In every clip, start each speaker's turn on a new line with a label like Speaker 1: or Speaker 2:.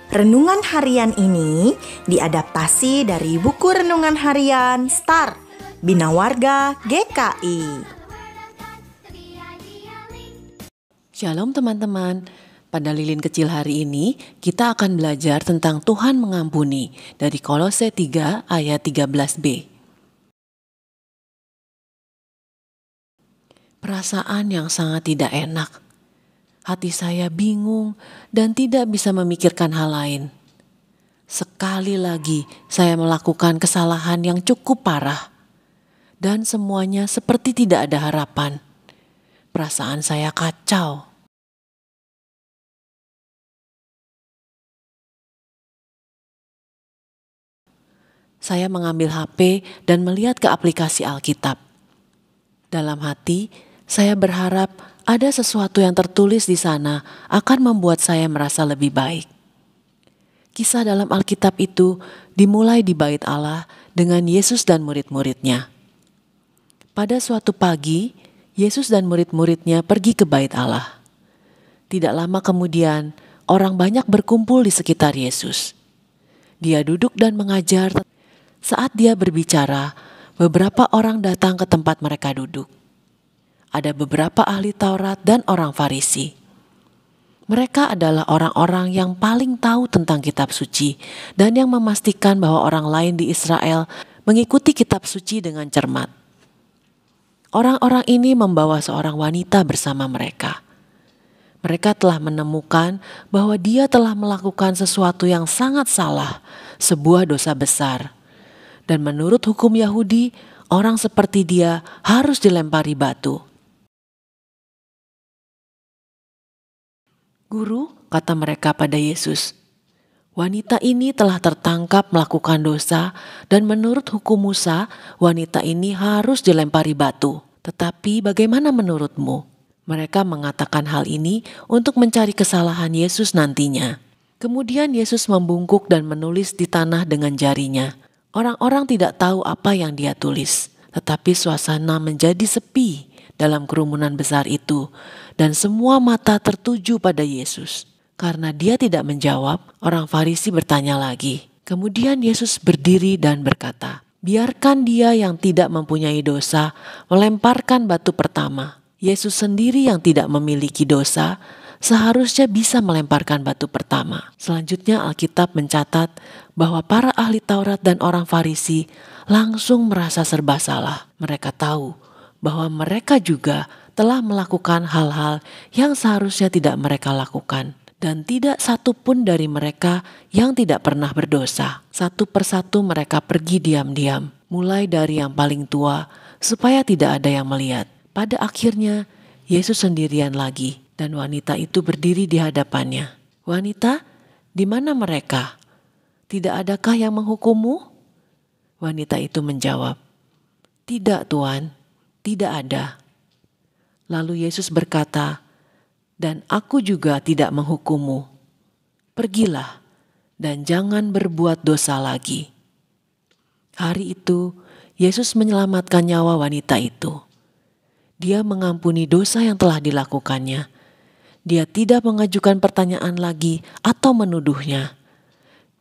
Speaker 1: Renungan harian ini diadaptasi dari buku renungan harian Start Bina Warga GKI.
Speaker 2: Shalom teman-teman, pada lilin kecil hari ini kita akan belajar tentang Tuhan mengampuni dari Kolose 3 ayat 13b. Perasaan yang sangat tidak enak. Hati saya bingung dan tidak bisa memikirkan hal lain. Sekali lagi saya melakukan kesalahan yang cukup parah. Dan semuanya seperti tidak ada harapan. Perasaan saya kacau. Saya mengambil HP dan melihat ke aplikasi Alkitab. Dalam hati, saya berharap ada sesuatu yang tertulis di sana akan membuat saya merasa lebih baik. Kisah dalam Alkitab itu dimulai di Bait Allah dengan Yesus dan murid-muridnya. Pada suatu pagi, Yesus dan murid-muridnya pergi ke Bait Allah. Tidak lama kemudian, orang banyak berkumpul di sekitar Yesus. Dia duduk dan mengajar. Saat dia berbicara, beberapa orang datang ke tempat mereka duduk. Ada beberapa ahli Taurat dan orang Farisi. Mereka adalah orang-orang yang paling tahu tentang kitab suci dan yang memastikan bahwa orang lain di Israel mengikuti kitab suci dengan cermat. Orang-orang ini membawa seorang wanita bersama mereka. Mereka telah menemukan bahwa dia telah melakukan sesuatu yang sangat salah, sebuah dosa besar. Dan menurut hukum Yahudi, orang seperti dia harus dilempari batu. Guru, kata mereka pada Yesus, wanita ini telah tertangkap melakukan dosa dan menurut hukum Musa, wanita ini harus dilempari batu. Tetapi bagaimana menurutmu? Mereka mengatakan hal ini untuk mencari kesalahan Yesus nantinya. Kemudian Yesus membungkuk dan menulis di tanah dengan jarinya. Orang-orang tidak tahu apa yang dia tulis, tetapi suasana menjadi sepi dalam kerumunan besar itu, dan semua mata tertuju pada Yesus. Karena dia tidak menjawab, orang Farisi bertanya lagi. Kemudian Yesus berdiri dan berkata, "Biarkan dia yang tidak mempunyai dosa melemparkan batu pertama." Yesus sendiri yang tidak memiliki dosa seharusnya bisa melemparkan batu pertama. Selanjutnya Alkitab mencatat bahwa para ahli Taurat dan orang Farisi langsung merasa serba salah. Mereka tahu bahwa mereka juga telah melakukan hal-hal yang seharusnya tidak mereka lakukan. Dan tidak satu pun dari mereka yang tidak pernah berdosa. Satu persatu mereka pergi diam-diam, mulai dari yang paling tua, supaya tidak ada yang melihat. Pada akhirnya, Yesus sendirian lagi, dan wanita itu berdiri di hadapannya. "Wanita, di mana mereka? Tidak adakah yang menghukummu?" Wanita itu menjawab, "Tidak, Tuan, tidak ada." Lalu Yesus berkata, "Dan aku juga tidak menghukummu. Pergilah dan jangan berbuat dosa lagi." Hari itu, Yesus menyelamatkan nyawa wanita itu. Dia mengampuni dosa yang telah dilakukannya. Dia tidak mengajukan pertanyaan lagi atau menuduhnya.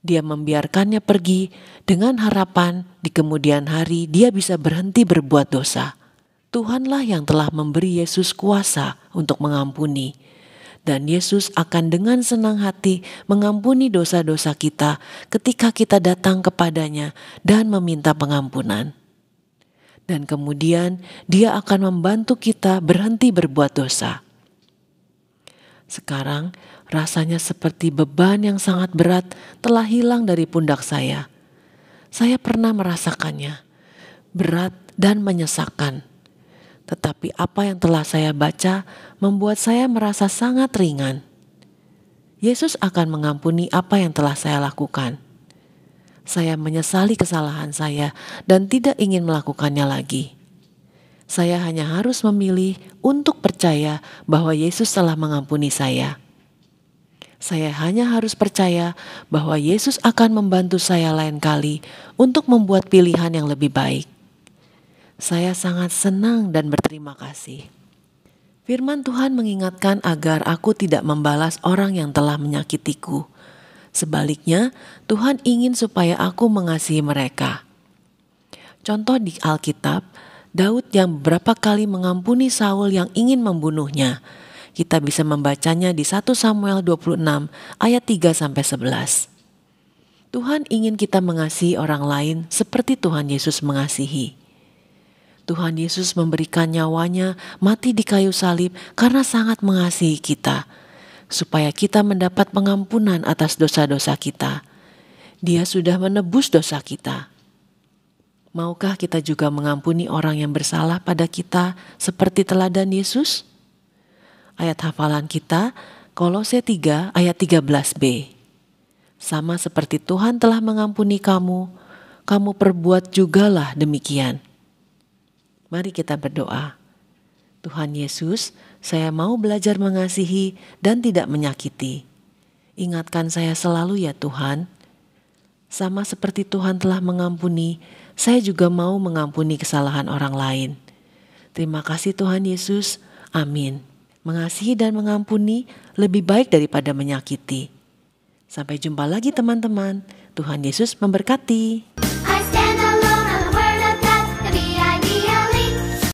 Speaker 2: Dia membiarkannya pergi dengan harapan di kemudian hari dia bisa berhenti berbuat dosa. Tuhanlah yang telah memberi Yesus kuasa untuk mengampuni. Dan Yesus akan dengan senang hati mengampuni dosa-dosa kita ketika kita datang kepadanya dan meminta pengampunan. Dan kemudian dia akan membantu kita berhenti berbuat dosa. Sekarang rasanya seperti beban yang sangat berat telah hilang dari pundak saya. Saya pernah merasakannya, berat dan menyesakkan. Tetapi apa yang telah saya baca membuat saya merasa sangat ringan. Yesus akan mengampuni apa yang telah saya lakukan. Saya menyesali kesalahan saya dan tidak ingin melakukannya lagi. Saya hanya harus memilih untuk percaya bahwa Yesus telah mengampuni saya. Saya hanya harus percaya bahwa Yesus akan membantu saya lain kali untuk membuat pilihan yang lebih baik. Saya sangat senang dan berterima kasih. Firman Tuhan mengingatkan agar aku tidak membalas orang yang telah menyakitiku. Sebaliknya, Tuhan ingin supaya aku mengasihi mereka. Contoh di Alkitab, Daud yang beberapa kali mengampuni Saul yang ingin membunuhnya. Kita bisa membacanya di 1 Samuel 26 ayat 3-11. Tuhan ingin kita mengasihi orang lain seperti Tuhan Yesus mengasihi. Tuhan Yesus memberikan nyawanya mati di kayu salib karena sangat mengasihi kita, supaya kita mendapat pengampunan atas dosa-dosa kita. Dia sudah menebus dosa kita. Maukah kita juga mengampuni orang yang bersalah pada kita seperti teladan Yesus? Ayat hafalan kita, Kolose 3 ayat 13b. Sama seperti Tuhan telah mengampuni kamu, kamu perbuat jugalah demikian. Mari kita berdoa. Tuhan Yesus, saya mau belajar mengasihi dan tidak menyakiti. Ingatkan saya selalu ya Tuhan. Sama seperti Tuhan telah mengampuni, saya juga mau mengampuni kesalahan orang lain. Terima kasih Tuhan Yesus. Amin. Mengasihi dan mengampuni lebih baik daripada menyakiti. Sampai jumpa lagi teman-teman. Tuhan Yesus memberkati.